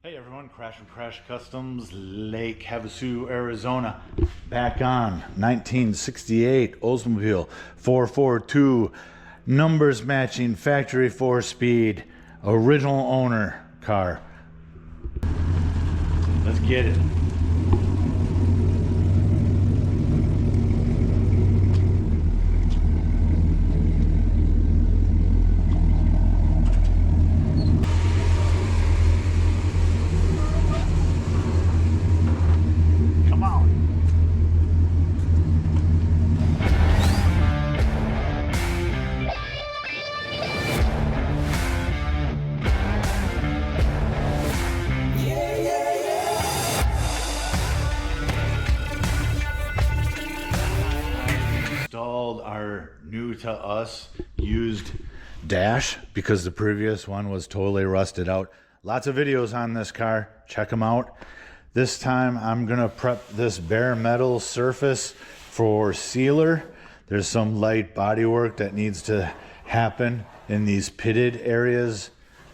Hey everyone, Crash and Crash Customs, Lake Havasu, Arizona. Back on 1968 Oldsmobile 442, numbers matching, factory 4-speed, original owner car. Let's get it. Installed our new to us used dash because the previous one was totally rusted out. Lots of videos on this car, check them out. This time I'm gonna prep this bare metal surface for sealer. There's some light body work that needs to happen in these pitted areas,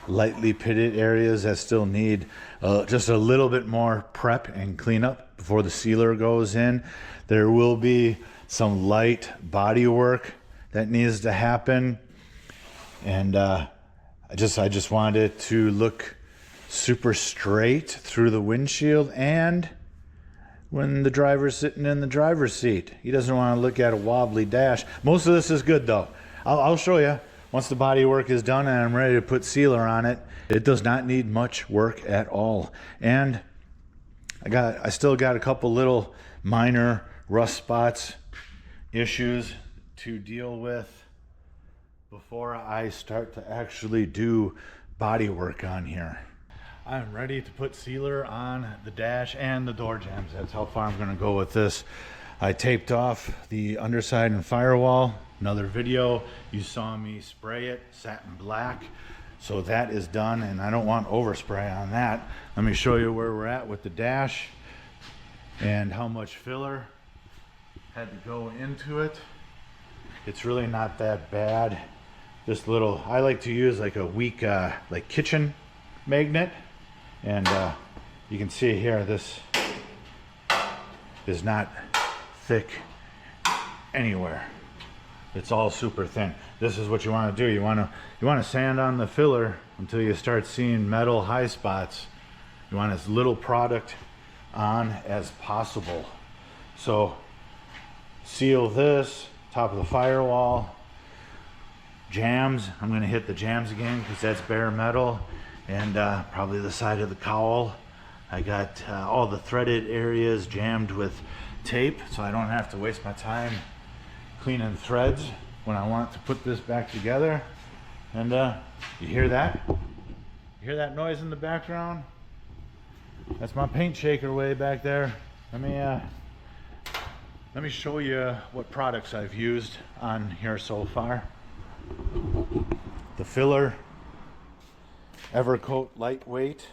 lightly pitted areas that still need just a little bit more prep and cleanup before the sealer goes in. There will be some light body work that needs to happen, and I just wanted it to look super straight through the windshield, and when the driver's sitting in the driver's seat, he doesn't want to look at a wobbly dash. Most of this is good though. I'll show you once the body work is done and I'm ready to put sealer on it. It does not need much work at all, and I still got a couple little minor rust spots issues to deal with before I start to actually do body work on here. I'm ready to put sealer on the dash and the door jambs. That's how far I'm going to go with this. I taped off the underside and firewall. Another video, you saw me spray it satin black. So that is done, and I don't want overspray on that. Let me show you where we're at with the dash and how much filler had to go into it. It's really not that bad. This little, I like to use like a weak like kitchen magnet, and you can see here this is not thick anywhere. It's all super thin. This is what you want to do. You want to sand on the filler until you start seeing metal high spots. You want as little product on as possible. So seal this, top of the firewall, jambs. I'm going to hit the jambs again because that's bare metal, and probably the side of the cowl. I got all the threaded areas jammed with tape, so I don't have to waste my time cleaning threads when I want to put this back together. And you hear that? You hear that noise in the background? That's my paint shaker way back there. Let me show you what products I've used on here so far. The filler, Evercoat lightweight,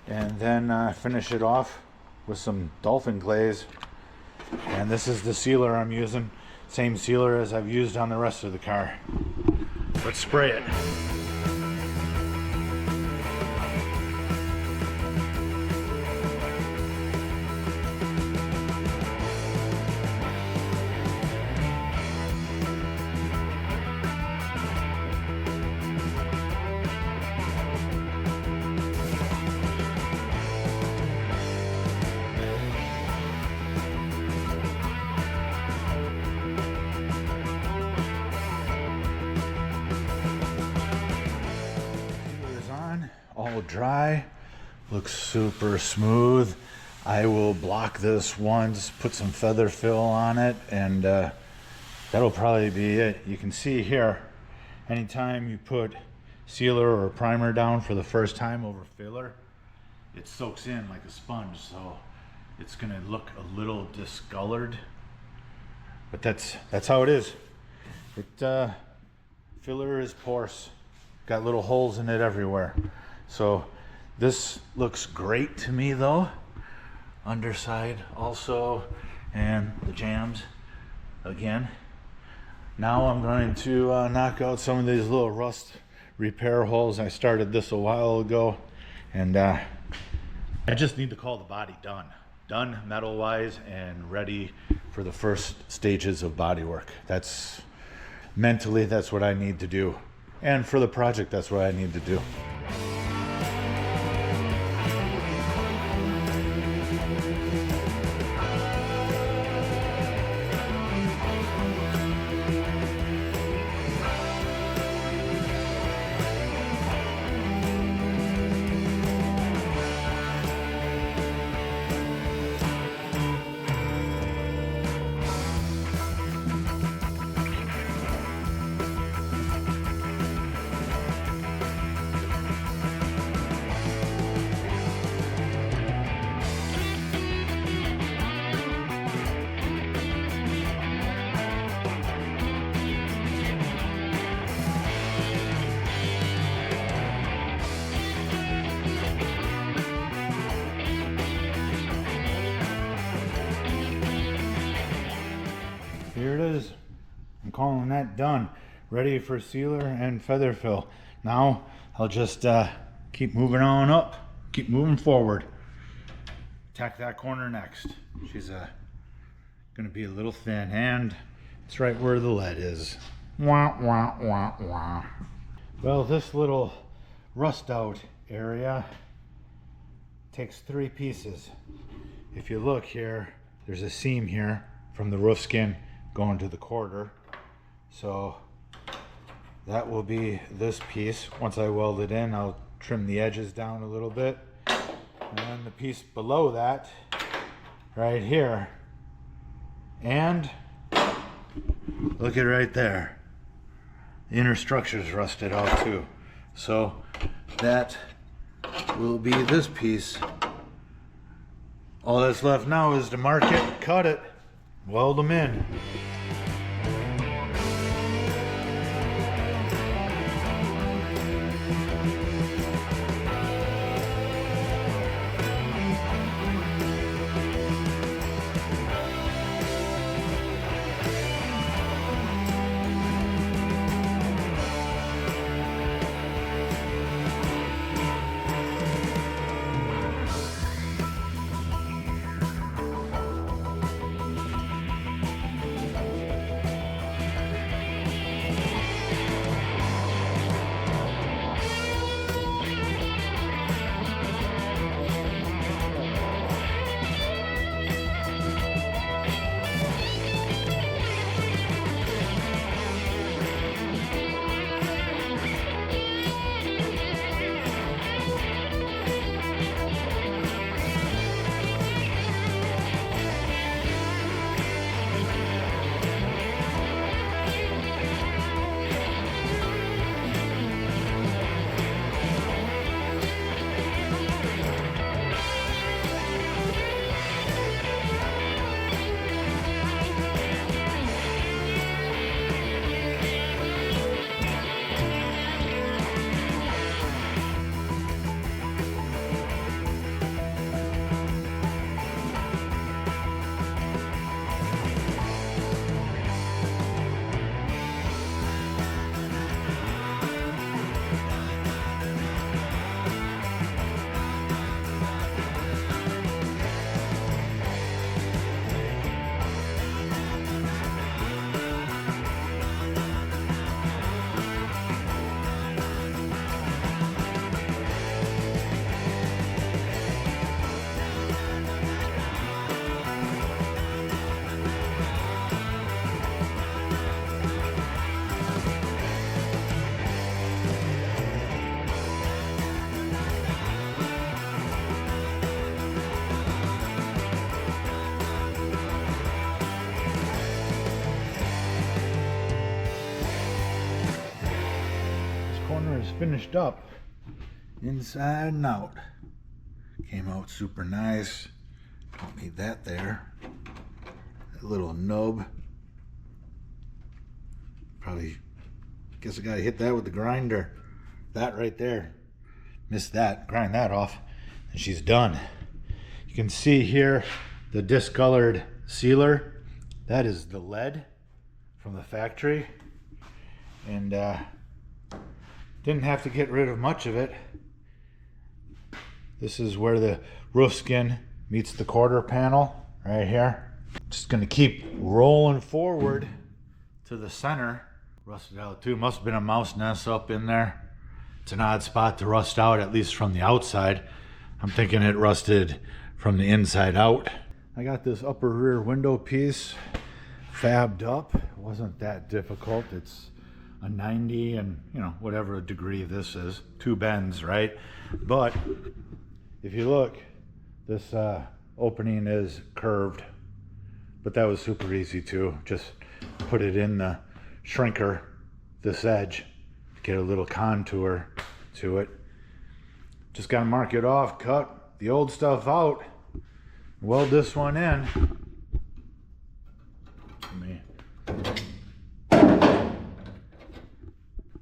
and then finish it off with some dolphin glaze. And this is the sealer I'm using. Same sealer as I've used on the rest of the car. Let's spray it. All dry, looks super smooth. I will block this once, put some feather fill on it, and that'll probably be it. You can see here, anytime you put sealer or primer down for the first time over filler, it soaks in like a sponge, so it's gonna look a little discolored, but that's how it is. Filler is porous, got little holes in it everywhere. So this looks great to me though. Underside also, and the jambs again. Now I'm going to knock out some of these little rust repair holes. I started this a while ago, And I just need to call the body done. Done metal wise and ready for the first stages of body work. That's mentally, that's what I need to do. And for the project, that's what I need to do. Here it is. I'm calling that done. Ready for sealer and feather fill. Now I'll just keep moving on up, keep moving forward. Tack that corner next. She's gonna be a little thin, and it's right where the lead is. Wah, wah, wah, wah. Well, this little rust out area takes 3 pieces. If you look here, there's a seam here from the roof skin going to the quarter, so that will be this piece. Once I weld it in, I'll trim the edges down a little bit, and then the piece below that right here, and look at right there, the inner structure's rusted out too, so that will be this piece. All that's left now is to mark it, cut it, weld them in. Finished up inside and out. Came out super nice. Don't need that there. That little nub. Probably, guess I gotta hit that with the grinder. That right there. Missed that. Grind that off. And she's done. You can see here the discolored sealer. That is the lead from the factory. And didn't have to get rid of much of it. This is where the roof skin meets the quarter panel right here. Just gonna keep rolling forward to the center. Rusted out too. Must have been a mouse nest up in there. It's an odd spot to rust out, at least from the outside. I'm thinking it rusted from the inside out. I got this upper rear window piece fabbed up. It wasn't that difficult. It's a 90 and, you know, whatever degree this is. 2 bends, right? But if you look, this opening is curved. But that was super easy too. Just put it in the shrinker, this edge, to get a little contour to it. Just gotta mark it off, cut the old stuff out, weld this one in.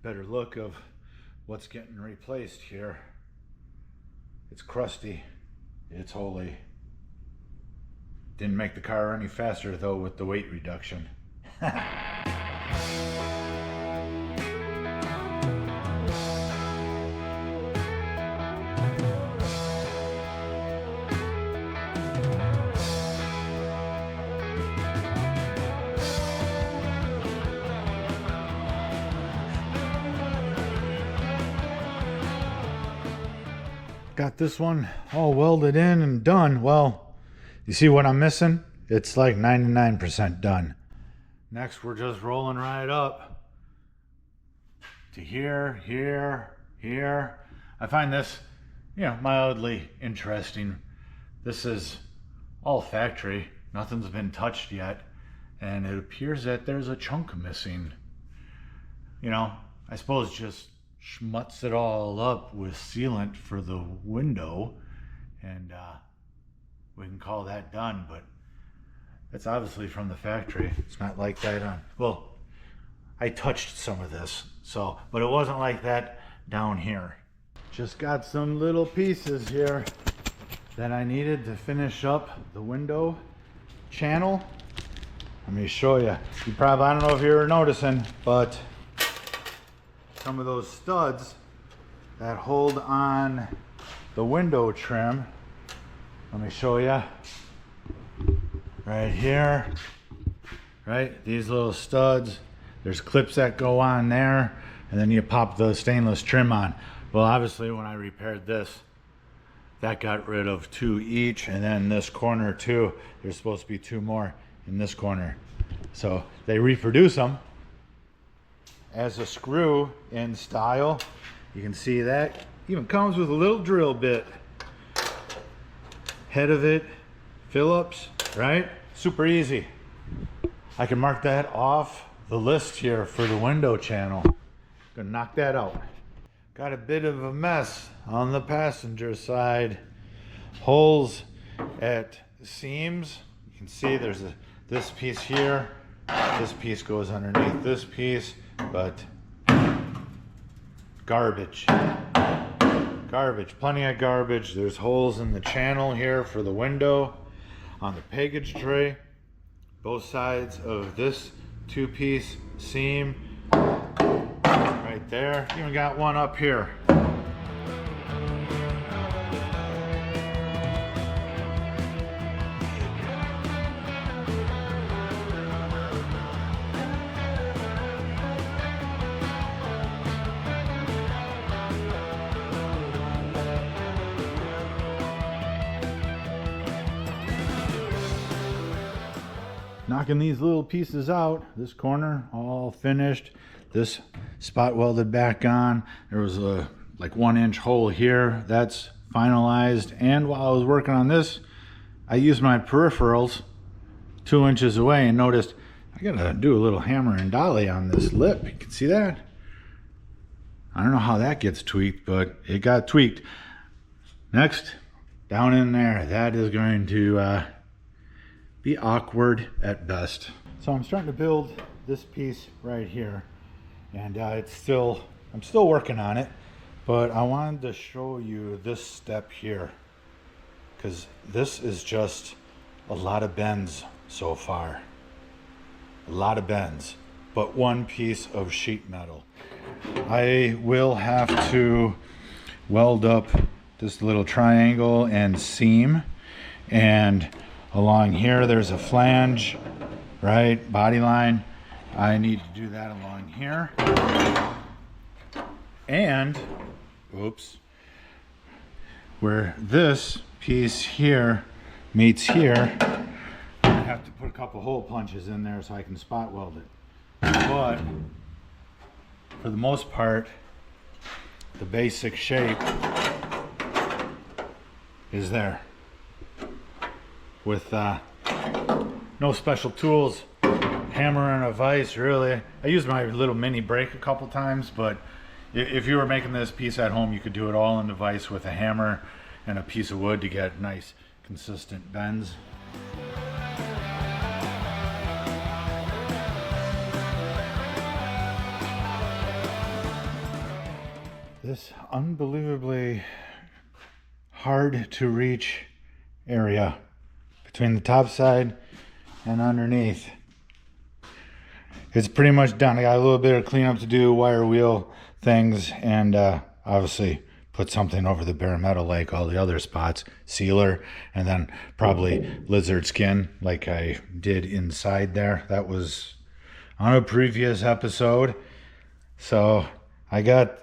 Better look of what's getting replaced here. It's crusty, it's holy. Didn't make the car any faster though with the weight reduction. Got this one all welded in and done. Well, you see what I'm missing? It's like 99% done. Next, we're just rolling right up to here, here, here. I find this, you know, mildly interesting. This is all factory. Nothing's been touched yet. And it appears that there's a chunk missing. You know, I suppose just schmutz it all up with sealant for the window and we can call that done, but it's obviously from the factory. It's not like that on, well, I touched some of this, so, but it wasn't like that down here. Just got some little pieces here that I needed to finish up the window channel. Let me show you. You probably, I don't know if you were noticing, but some of those studs that hold on the window trim, let me show you, right here, right, these little studs, there's clips that go on there, and then you pop the stainless trim on. Well, obviously when I repaired this, that got rid of 2 each, and then this corner too, there's supposed to be 2 more in this corner. So they reproduce them as a screw in style. You can see that even comes with a little drill bit. Head of it, Phillips, right? Super easy. I can mark that off the list here for the window channel. Gonna knock that out. Got a bit of a mess on the passenger side. Holes at seams. You can see there's this piece here. This piece goes underneath this piece, but garbage. Garbage, plenty of garbage. There's holes in the channel here for the window, on the package tray, both sides of this 2-piece seam, right there. Even got one up here. Knocking these little pieces out. This corner all finished. This spot welded back on. There was a like 1-inch hole here. That's finalized. And while I was working on this, I used my peripherals 2 inches away and noticed I gotta do a little hammer and dolly on this lip. You can see that? I don't know how that gets tweaked, but it got tweaked. Next, down in there, that is going to be awkward at best. So I'm starting to build this piece right here, and I'm still working on it, but I wanted to show you this step here because this is just a lot of bends so far. A lot of bends, but one piece of sheet metal. I will have to weld up this little triangle and seam, and along here there's a flange, right, body line. I need to do that along here, and oops, where this piece here meets here, I have to put a couple hole punches in there so I can spot weld it. But for the most part, the basic shape is there with no special tools, hammer and a vise really. I used my little mini brake a couple times, but if you were making this piece at home, you could do it all in the vise with a hammer and a piece of wood to get nice consistent bends. This unbelievably hard to reach area between the top side and underneath. It's pretty much done. I got a little bit of cleanup to do, wire wheel things, and obviously put something over the bare metal like all the other spots, sealer, and then probably lizard skin like I did inside there. That was on a previous episode. So I got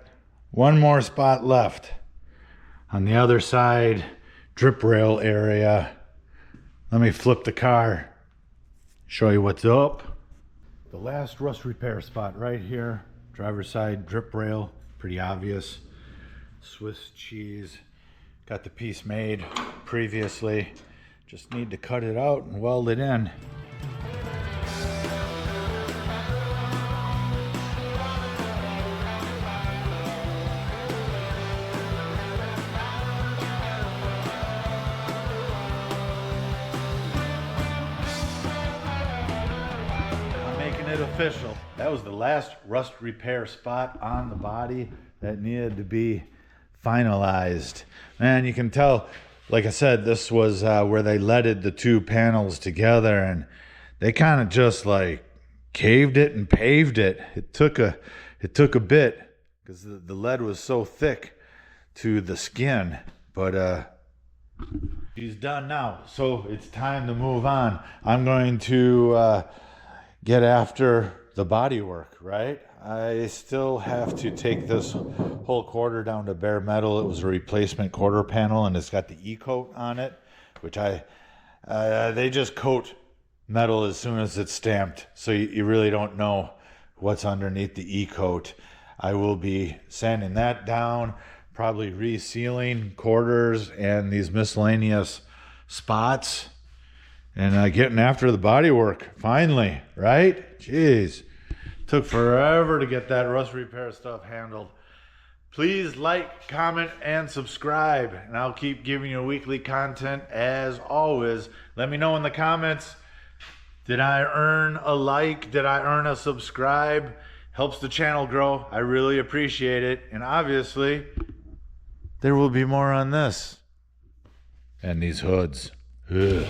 one more spot left on the other side, drip rail area. Let me flip the car, show you what's up. The last rust repair spot right here, driver's side drip rail, pretty obvious. Swiss cheese, got the piece made previously, just need to cut it out and weld it in. Official. That was the last rust repair spot on the body that needed to be finalized. Man, you can tell, like I said, this was where they leaded the two panels together, and they kind of just like caved it and paved it. It took a bit because the lead was so thick to the skin, but she's done now, so it's time to move on. I'm going to get after the body work, right? I still have to take this whole quarter down to bare metal. It was a replacement quarter panel, and it's got the E-coat on it, which they just coat metal as soon as it's stamped, so you really don't know what's underneath the E-coat. I will be sanding that down, probably resealing quarters and these miscellaneous spots, and getting after the body work finally, right? Jeez, took forever to get that rust repair stuff handled. Please like, comment, and subscribe, and I'll keep giving you weekly content as always. Let me know in the comments, did I earn a like? Did I earn a subscribe? Helps the channel grow. I really appreciate it. And obviously, there will be more on this and these hoods. Ugh.